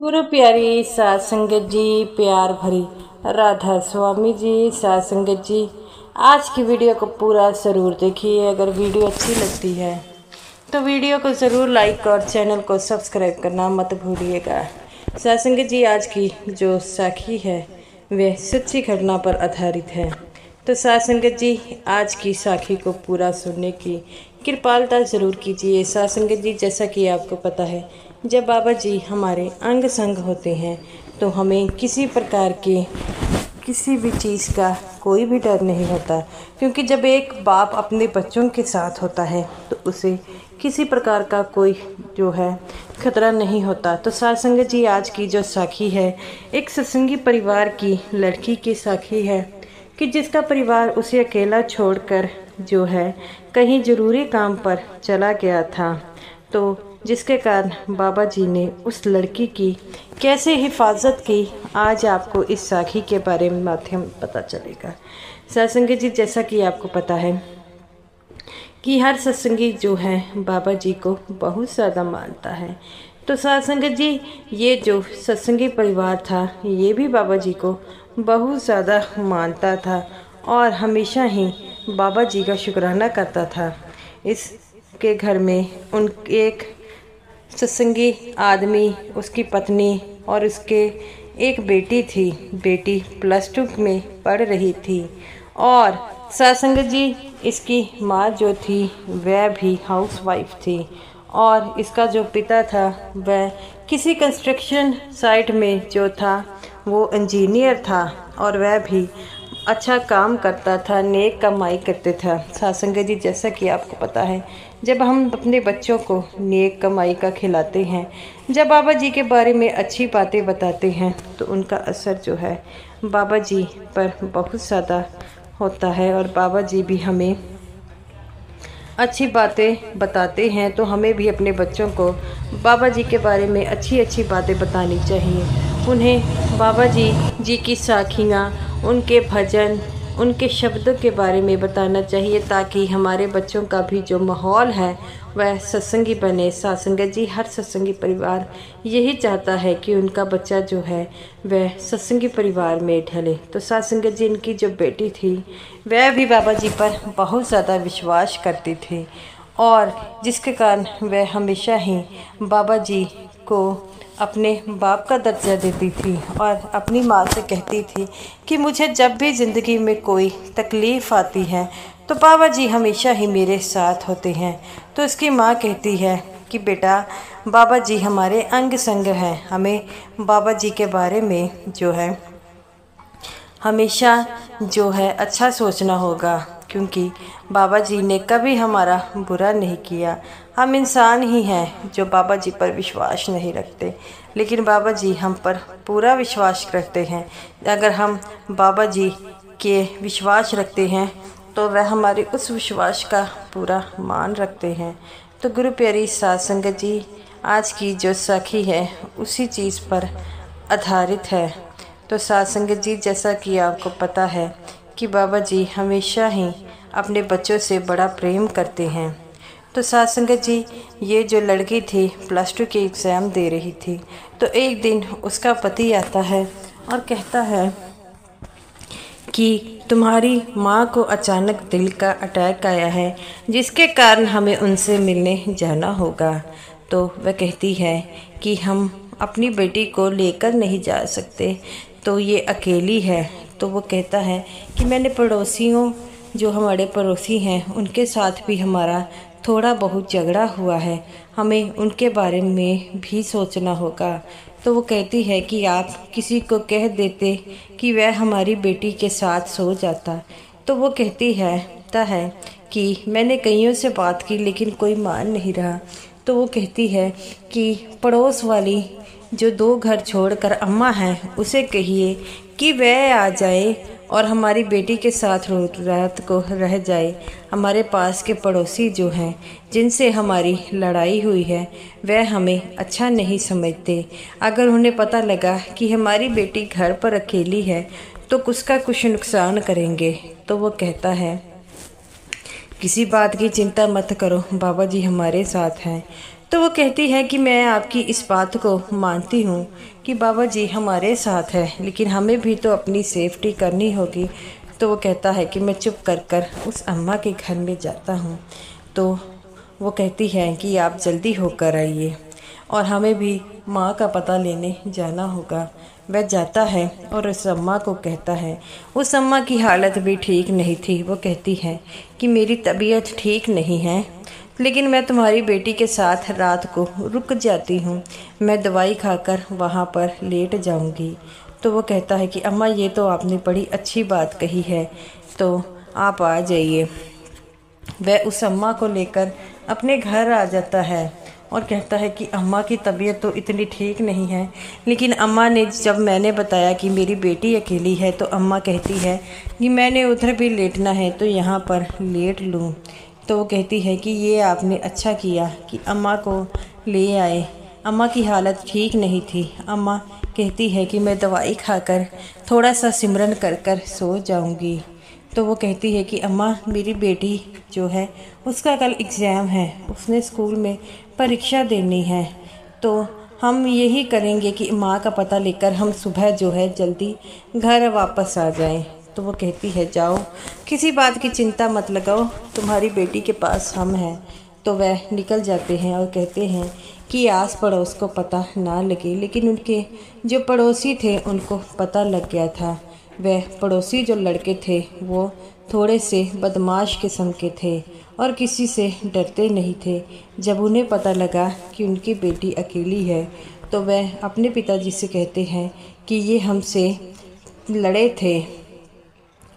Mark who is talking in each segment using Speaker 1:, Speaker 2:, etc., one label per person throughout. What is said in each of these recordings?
Speaker 1: गुरु प्यारी सात संगत जी, प्यार भरी राधा स्वामी जी, सात संगत जी, आज की वीडियो को पूरा ज़रूर देखिए। अगर वीडियो अच्छी लगती है तो वीडियो को ज़रूर लाइक और चैनल को सब्सक्राइब करना मत भूलिएगा। सात संगत जी, आज की जो साखी है वह सच्ची घटना पर आधारित है। तो सात संगत जी, आज की साखी को पूरा सुनने की कृपालता ज़रूर कीजिए। सात संगत जी, जैसा कि आपको पता है, जब बाबा जी हमारे अंग संग होते हैं तो हमें किसी प्रकार के किसी भी चीज़ का कोई भी डर नहीं होता, क्योंकि जब एक बाप अपने बच्चों के साथ होता है तो उसे किसी प्रकार का कोई जो है खतरा नहीं होता। तो सात संगत जी, आज की जो साखी है एक सत्संगी परिवार की लड़की की साखी है कि जिसका परिवार उसे अकेला छोड़कर जो है कहीं ज़रूरी काम पर चला गया था, तो जिसके कारण बाबा जी ने उस लड़की की कैसे हिफाजत की, आज आपको इस साखी के बारे में माध्यम पता चलेगा। सत्संगी जी, जैसा कि आपको पता है कि हर सत्संगी जो है बाबा जी को बहुत ज़्यादा मानता है। तो सत्संगी जी, ये जो सत्संगी परिवार था ये भी बाबा जी को बहुत ज़्यादा मानता था और हमेशा ही बाबा जी का शुक्राना करता था। इसके घर में एक सत्संगी आदमी, उसकी पत्नी और उसके एक बेटी थी। बेटी +2 में पढ़ रही थी और सत्संग जी, इसकी माँ जो थी वह भी हाउसवाइफ थी और इसका जो पिता था वह किसी कंस्ट्रक्शन साइट में जो था वो इंजीनियर था और वह भी अच्छा काम करता था, नेक कमाई करते था। सत्संग जी, जैसा कि आपको पता है, जब हम अपने बच्चों को नेक कमाई का खिलाते हैं, जब बाबा जी के बारे में अच्छी बातें बताते हैं तो उनका असर जो है बाबा जी पर बहुत ज़्यादा होता है और बाबा जी भी हमें अच्छी बातें बताते हैं। तो हमें भी अपने बच्चों को बाबा जी के बारे में अच्छी अच्छी बातें बतानी चाहिए। उन्हें बाबा जी की साखियाँ, उनके भजन, उनके शब्दों के बारे में बताना चाहिए, ताकि हमारे बच्चों का भी जो माहौल है वह सत्संगी बने। सत्संगी जी, हर सत्संगी परिवार यही चाहता है कि उनका बच्चा जो है वह सत्संगी परिवार में ढले। तो सत्संगी जी, इनकी जो बेटी थी वह भी बाबा जी पर बहुत ज़्यादा विश्वास करती थी और जिसके कारण वह हमेशा ही बाबा जी को अपने बाप का दर्जा देती थी और अपनी माँ से कहती थी कि मुझे जब भी ज़िंदगी में कोई तकलीफ़ आती है तो बाबा जी हमेशा ही मेरे साथ होते हैं। तो इसकी माँ कहती है कि बेटा, बाबा जी हमारे अंग संग हैं, हमें बाबा जी के बारे में जो है हमेशा जो है अच्छा सोचना होगा, क्योंकि बाबा जी ने कभी हमारा बुरा नहीं किया। हम इंसान ही हैं जो बाबा जी पर विश्वास नहीं रखते, लेकिन बाबा जी हम पर पूरा विश्वास रखते हैं। अगर हम बाबा जी के विश्वास रखते हैं तो वह हमारे उस विश्वास का पूरा मान रखते हैं। तो गुरु प्यारी सात संगत जी, आज की जो साखी है उसी चीज़ पर आधारित है। तो सात संगत जी, जैसा कि आपको पता है कि बाबा जी हमेशा ही अपने बच्चों से बड़ा प्रेम करते हैं। तो सात संगत जी, ये जो लड़की थी +2 के एग्ज़ाम दे रही थी, तो एक दिन उसका पति आता है और कहता है कि तुम्हारी माँ को अचानक दिल का अटैक आया है, जिसके कारण हमें उनसे मिलने जाना होगा। तो वह कहती है कि हम अपनी बेटी को लेकर नहीं जा सकते, तो ये अकेली है। तो वो कहता है कि मैंने पड़ोसियों, जो हमारे पड़ोसी हैं, उनके साथ भी हमारा थोड़ा बहुत झगड़ा हुआ है, हमें उनके बारे में भी सोचना होगा। तो वो कहती है कि आप किसी को कह देते कि वह हमारी बेटी के साथ सो जाता। तो वो कहती है कि मैंने कईयों से बात की लेकिन कोई मान नहीं रहा। तो वो कहती है कि पड़ोस वाली जो 2 घर छोड़कर अम्मा हैं उसे कहिए कि वह आ जाए और हमारी बेटी के साथ रात को रह जाए। हमारे पास के पड़ोसी जो हैं, जिनसे हमारी लड़ाई हुई है, वह हमें अच्छा नहीं समझते। अगर उन्हें पता लगा कि हमारी बेटी घर पर अकेली है तो उसका कुछ नुकसान करेंगे। तो वो कहता है किसी बात की चिंता मत करो, बाबा जी हमारे साथ हैं। तो वो कहती है कि मैं आपकी इस बात को मानती हूँ कि बाबा जी हमारे साथ है, लेकिन हमें भी तो अपनी सेफ्टी करनी होगी। तो वो कहता है कि मैं चुप कर कर उस अम्मा के घर में जाता हूँ। तो वो कहती है कि आप जल्दी होकर आइए और हमें भी माँ का पता लेने जाना होगा। वह जाता है और उस अम्मा को कहता है। उस अम्मा की हालत भी ठीक नहीं थी। वो कहती है कि मेरी तबीयत ठीक नहीं है, लेकिन मैं तुम्हारी बेटी के साथ रात को रुक जाती हूँ। मैं दवाई खाकर वहाँ पर लेट जाऊँगी। तो वो कहता है कि अम्मा ये तो आपने बड़ी अच्छी बात कही है, तो आप आ जाइए। वह उस अम्मा को लेकर अपने घर आ जाता है और कहता है कि अम्मा की तबीयत तो इतनी ठीक नहीं है, लेकिन अम्मा ने जब मैंने बताया कि मेरी बेटी अकेली है तो अम्मा कहती है कि मैंने उधर भी लेटना है तो यहाँ पर लेट लूँ। तो वो कहती है कि ये आपने अच्छा किया कि अम्मा को ले आए, अम्मा की हालत ठीक नहीं थी। अम्मा कहती है कि मैं दवाई खाकर थोड़ा सा सिमरन कर कर सो जाऊँगी। तो वो कहती है कि अम्मा मेरी बेटी जो है उसका कल एग्ज़ाम है, उसने स्कूल में परीक्षा देनी है, तो हम यही करेंगे कि माँ का पता लेकर हम सुबह जो है जल्दी घर वापस आ जाएं। तो वो कहती है जाओ, किसी बात की चिंता मत लगाओ, तुम्हारी बेटी के पास हम हैं। तो वह निकल जाते हैं और कहते हैं कि आस पड़ोस को पता ना लगे, लेकिन उनके जो पड़ोसी थे उनको पता लग गया था। वह पड़ोसी जो लड़के थे वो थोड़े से बदमाश किस्म के थे और किसी से डरते नहीं थे। जब उन्हें पता लगा कि उनकी बेटी अकेली है तो वह अपने पिताजी से कहते हैं कि ये हमसे लड़े थे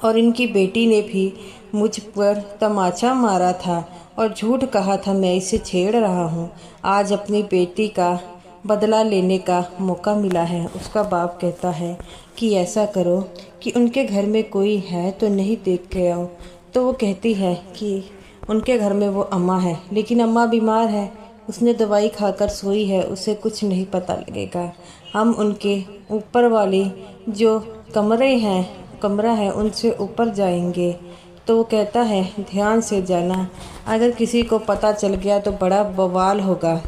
Speaker 1: और इनकी बेटी ने भी मुझ पर तमाचा मारा था और झूठ कहा था मैं इसे छेड़ रहा हूँ। आज अपनी बेटी का बदला लेने का मौका मिला है। उसका बाप कहता है कि ऐसा करो कि उनके घर में कोई है तो नहीं देख के आओ। तो वो कहती है कि उनके घर में वो अम्मा है, लेकिन अम्मा बीमार है, उसने दवाई खाकर सोई है, उसे कुछ नहीं पता लगेगा। हम उनके ऊपर वाली जो कमरा है उनसे ऊपर जाएंगे। तो वो कहता है ध्यान से जाना, अगर किसी को पता चल गया तो बड़ा बवाल होगा।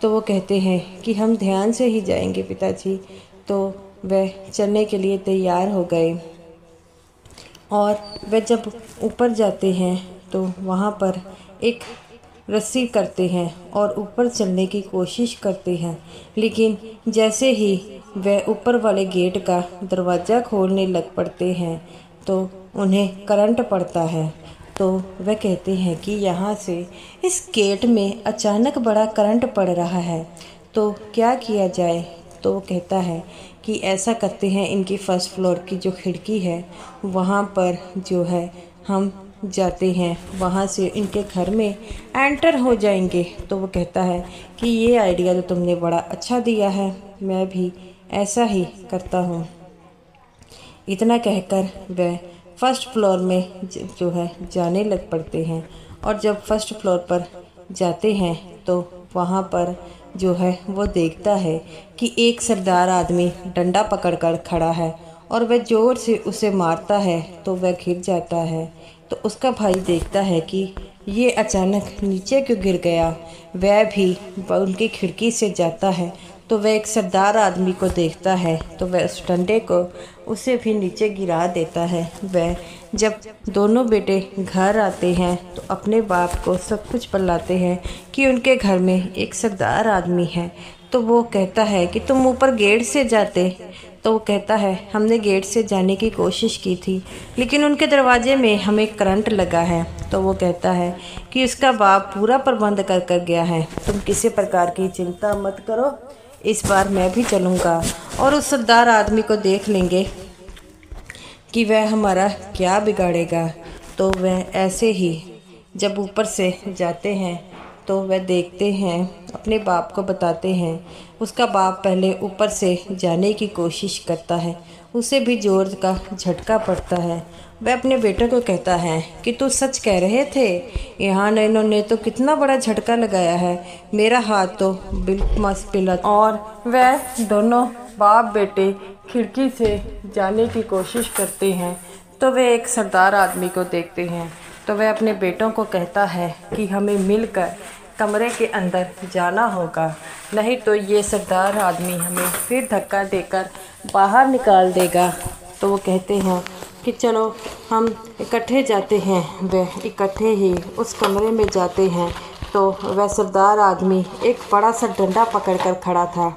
Speaker 1: तो वो कहते हैं कि हम ध्यान से ही जाएंगे पिताजी। तो वह चलने के लिए तैयार हो गए और वह जब ऊपर जाते हैं तो वहाँ पर एक रस्सी करते हैं और ऊपर चलने की कोशिश करते हैं, लेकिन जैसे ही वह ऊपर वाले गेट का दरवाज़ा खोलने लग पड़ते हैं तो उन्हें करंट पड़ता है। तो वह कहते हैं कि यहाँ से इस गेट में अचानक बड़ा करंट पड़ रहा है, तो क्या किया जाए। तो वो कहता है कि ऐसा करते हैं, इनकी फर्स्ट फ्लोर की जो खिड़की है वहाँ पर जो है हम जाते हैं, वहाँ से इनके घर में एंटर हो जाएंगे। तो वो कहता है कि ये आइडिया तो तुमने बड़ा अच्छा दिया है, मैं भी ऐसा ही करता हूँ। इतना कहकर वह फर्स्ट फ्लोर में जो है जाने लग पड़ते हैं और जब फर्स्ट फ्लोर पर जाते हैं तो वहाँ पर जो है वो देखता है कि एक सरदार आदमी डंडा पकड़कर खड़ा है और वह ज़ोर से उसे मारता है तो वह गिर जाता है। तो उसका भाई देखता है कि ये अचानक नीचे क्यों गिर गया। वह भी उनकी खिड़की से जाता है तो वह एक सरदार आदमी को देखता है तो वह उस डंडे को उसे भी नीचे गिरा देता है। वह जब दोनों बेटे घर आते हैं तो अपने बाप को सब कुछ बतलाते हैं कि उनके घर में एक सरदार आदमी है। तो वो कहता है कि तुम ऊपर गेट से जाते। तो वो कहता है हमने गेट से जाने की कोशिश की थी, लेकिन उनके दरवाजे में हमें करंट लगा है। तो वो कहता है कि उसका बाप पूरा प्रबंध कर कर गया है, तुम किसी प्रकार की चिंता मत करो, इस बार मैं भी चलूँगा और उस सरदार आदमी को देख लेंगे कि वह हमारा क्या बिगाड़ेगा। तो वह ऐसे ही जब ऊपर से जाते हैं तो वह देखते हैं, अपने बाप को बताते हैं। उसका बाप पहले ऊपर से जाने की कोशिश करता है, उसे भी जोर का झटका पड़ता है। वह अपने बेटे को कहता है कि तू सच कह रहे थे, यहाँ इन्होंने तो कितना बड़ा झटका लगाया है, मेरा हाथ तो बिल्कुल मस्त पिला। और वह दोनों बाप बेटे खिड़की से जाने की कोशिश करते हैं तो वे एक सरदार आदमी को देखते हैं। तो वह अपने बेटों को कहता है कि हमें मिलकर कमरे के अंदर जाना होगा, नहीं तो ये सरदार आदमी हमें फिर धक्का देकर बाहर निकाल देगा। तो वो कहते हैं कि चलो हम इकट्ठे जाते हैं। वह इकट्ठे ही उस कमरे में जाते हैं तो वह सरदार आदमी एक बड़ा सा डंडा पकड़कर खड़ा था।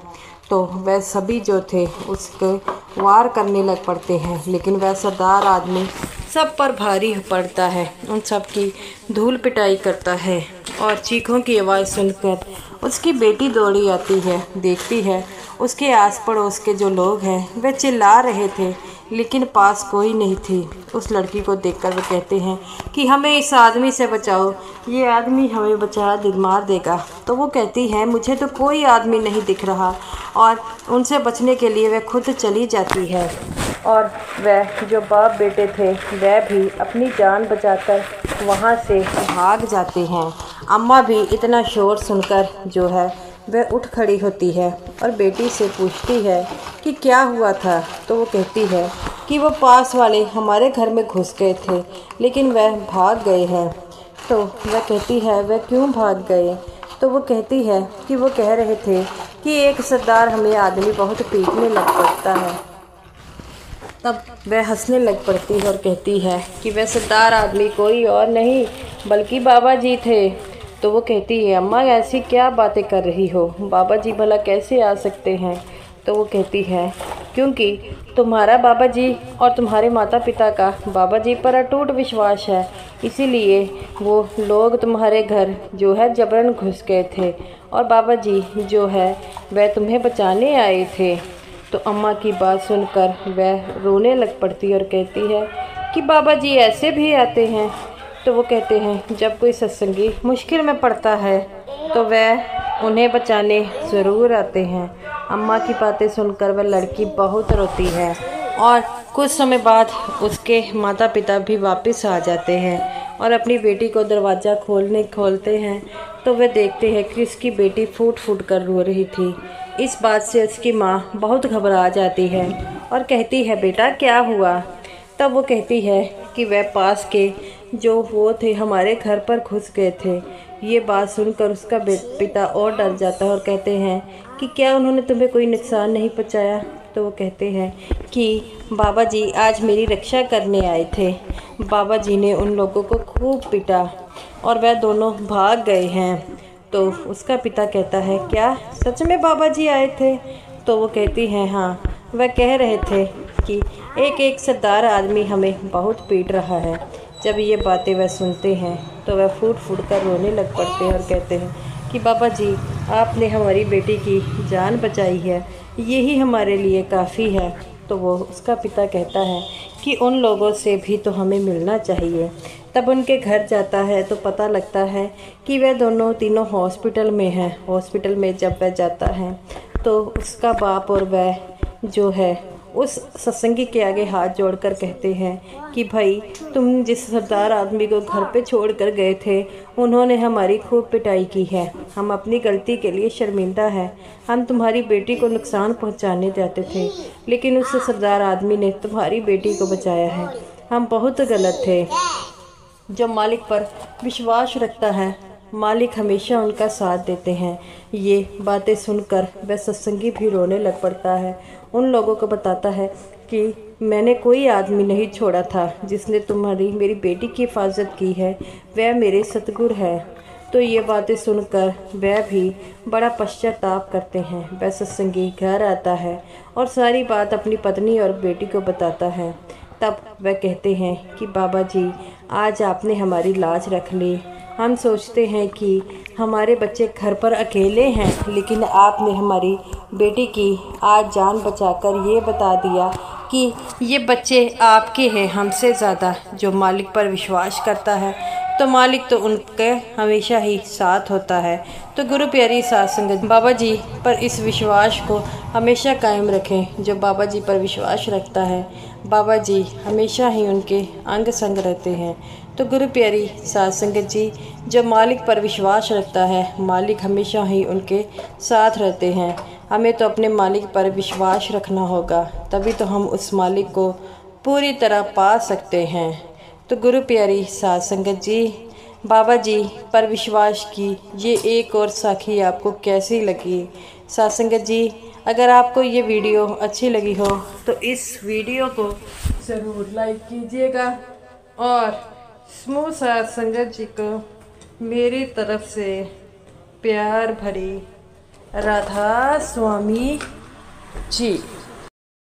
Speaker 1: तो वह सभी जो थे उसके वार करने लग पड़ते हैं, लेकिन वह सरदार आदमी सब पर भारी पड़ता है, उन सब की धूल पिटाई करता है। और चीखों की आवाज़ सुनकर उसकी बेटी दौड़ी आती है, देखती है उसके आस पड़ोस के जो लोग हैं वे चिल्ला रहे थे, लेकिन पास कोई नहीं थी। उस लड़की को देखकर वे कहते हैं कि हमें इस आदमी से बचाओ, ये आदमी हमें मार देगा। तो वो कहती है मुझे तो कोई आदमी नहीं दिख रहा, और उनसे बचने के लिए वह खुद चली जाती है। और वह जो बाप बेटे थे वह भी अपनी जान बचाकर वहाँ से भाग जाते हैं। अम्मा भी इतना शोर सुनकर जो है वह उठ खड़ी होती है और बेटी से पूछती है कि क्या हुआ था। तो वो कहती है कि वो पास वाले हमारे घर में घुस गए थे, लेकिन वह भाग गए हैं। तो वह कहती है वह क्यों भाग गए। तो वो कहती है कि वो कह रहे थे कि एक सरदार हमें आदमी बहुत पीटने लग पड़ता है। तब वह हंसने लग पड़ती है और कहती है कि वह सरदार आदमी कोई और नहीं बल्कि बाबा जी थे। तो वो कहती है अम्मा ऐसी क्या बातें कर रही हो, बाबा जी भला कैसे आ सकते हैं। तो वो कहती है क्योंकि तुम्हारा बाबा जी और तुम्हारे माता पिता का बाबा जी पर अटूट विश्वास है, इसीलिए वो लोग तुम्हारे घर जो है जबरन घुस गए थे और बाबा जी जो है वह तुम्हें बचाने आए थे। तो अम्मा की बात सुनकर वह रोने लग पड़ती है और कहती है कि बाबा जी ऐसे भी आते हैं। तो वो कहते हैं जब कोई सत्संगी मुश्किल में पड़ता है तो वह उन्हें बचाने ज़रूर आते हैं। अम्मा की बातें सुनकर वह लड़की बहुत रोती है और कुछ समय बाद उसके माता पिता भी वापस आ जाते हैं और अपनी बेटी को दरवाज़ा खोलते हैं तो वे देखते हैं कि उसकी बेटी फूट फूट कर रो रही थी। इस बात से उसकी माँ बहुत घबरा जाती है और कहती है बेटा क्या हुआ। तब वो कहती है कि वह पास के जो वो थे हमारे घर पर घुस गए थे। ये बात सुनकर उसका पिता और डर जाता है और कहते हैं कि क्या उन्होंने तुम्हें कोई नुकसान नहीं पहुंचाया। तो वो कहते हैं कि बाबा जी आज मेरी रक्षा करने आए थे, बाबा जी ने उन लोगों को खूब पीटा और वह दोनों भाग गए हैं। तो उसका पिता कहता है क्या सच में बाबा जी आए थे। तो वो कहती हैं हाँ, वह कह रहे थे कि एक सरदार आदमी हमें बहुत पीट रहा है। जब ये बातें वह सुनते हैं तो वह फूट फूट कर रोने लग पड़ते हैं और कहते हैं कि बाबा जी आपने हमारी बेटी की जान बचाई है, यही हमारे लिए काफ़ी है। तो वो उसका पिता कहता है कि उन लोगों से भी तो हमें मिलना चाहिए। तब उनके घर जाता है तो पता लगता है कि वह दोनों तीनों हॉस्पिटल में हैं। हॉस्पिटल में जब वह जाता है तो उसका बाप और वह जो है उस सत्संगी के आगे हाथ जोड़कर कहते हैं कि भाई तुम जिस सरदार आदमी को घर पे छोड़ कर गए थे उन्होंने हमारी खूब पिटाई की है, हम अपनी गलती के लिए शर्मिंदा हैं। हम तुम्हारी बेटी को नुकसान पहुंचाने जाते थे लेकिन उस सरदार आदमी ने तुम्हारी बेटी को बचाया है, हम बहुत गलत थे। जो मालिक पर विश्वास रखता है मालिक हमेशा उनका साथ देते हैं। ये बातें सुनकर वह सत्संगी भी रोने लग पड़ता है। उन लोगों को बताता है कि मैंने कोई आदमी नहीं छोड़ा था, जिसने मेरी बेटी की हिफाजत की है वह मेरे सतगुरु है। तो ये बातें सुनकर वह भी बड़ा पश्चाताप करते हैं। वह सत्संगी घर आता है और सारी बात अपनी पत्नी और बेटी को बताता है। तब वह कहते हैं कि बाबा जी आज आपने हमारी लाज रख ली, हम सोचते हैं कि हमारे बच्चे घर पर अकेले हैं, लेकिन आपने हमारी बेटी की आज जान बचाकर ये बता दिया कि ये बच्चे आपके हैं हमसे ज़्यादा। जो मालिक पर विश्वास करता है तो मालिक तो उनके हमेशा ही साथ होता है। तो गुरु प्यारी साध संगत बाबा जी पर इस विश्वास को हमेशा कायम रखें। जो बाबा जी पर विश्वास रखता है बाबा जी हमेशा ही उनके अंग संग रहते हैं। तो गुरु प्यारी साध संगत जी जो मालिक पर विश्वास रखता है मालिक हमेशा ही उनके साथ रहते हैं। हमें तो अपने मालिक पर विश्वास रखना होगा, तभी तो हम उस मालिक को पूरी तरह पा सकते हैं। तो गुरु प्यारी साध संगत जी बाबा जी पर विश्वास की ये एक और साखी आपको कैसी लगी। साथ संगत जी, अगर आपको ये वीडियो अच्छी लगी हो तो इस वीडियो को ज़रूर लाइक कीजिएगा और समूह साथ संगत जी को मेरी तरफ से प्यार भरी राधा स्वामी जी।